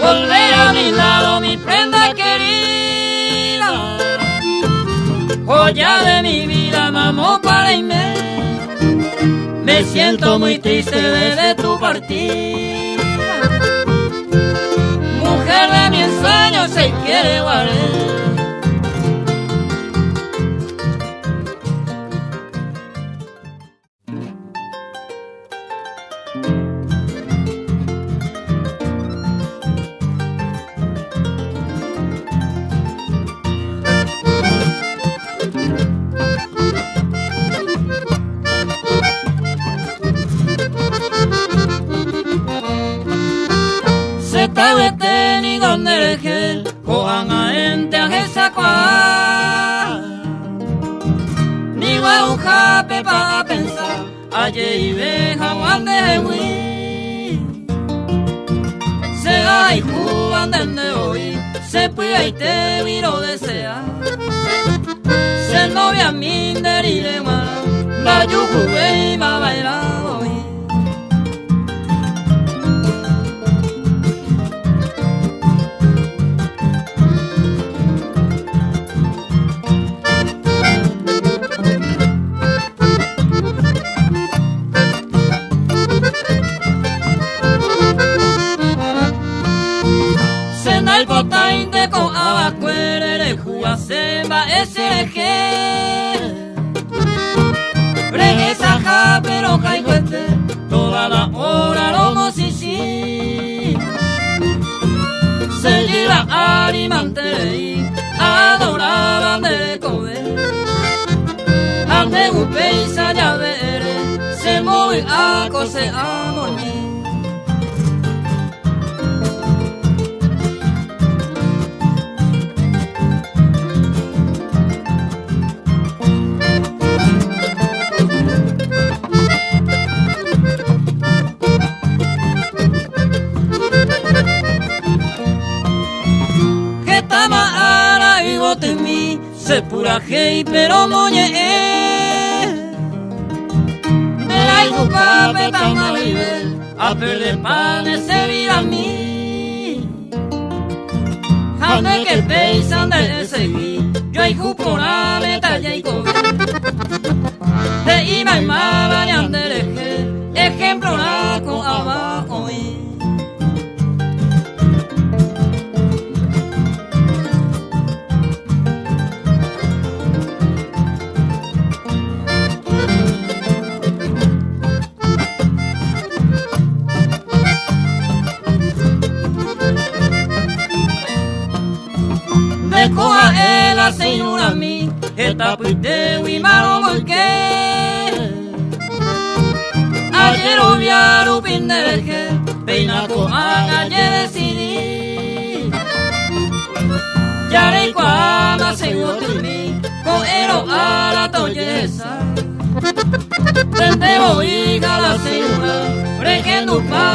Volver a mi lado, mi prenda querida, joya de mi vida, mamó para irme. Me siento muy triste desde tu partida. Mujer de mi ensueño, se quiere guardar. Se está ni donde dejé, cojan a gente a esa cual. Ni voy a un jape pa' pensar, ayer y veja Juan de Hui. Se va y jugan desde hoy, se puede y te viro desea. Se novia minder y le mala, la yujuve y va a bailar hoy. El botain de con abacuere de juasemba ese eje. Regresa ja pero caigote toda la hora lo sí. Se lleva a alimante adoraban de comer. Ante un peisa ya veré se mueve a cose a morir. Se pura gay pero moñe de la igupa peta malibel a perder panes se vira a mí. Jame que peisan de seguir yo hay por la beta y hay comer de iba y mala y andereje ejemplo la con abajo y me coja la señora a mí, esta puiste y malo porque ayer obviaron pindereje, peina con ayer decidí. Ya le cuama se mí, con ero a la tolleza. Tente voy a la señora, prejendo pa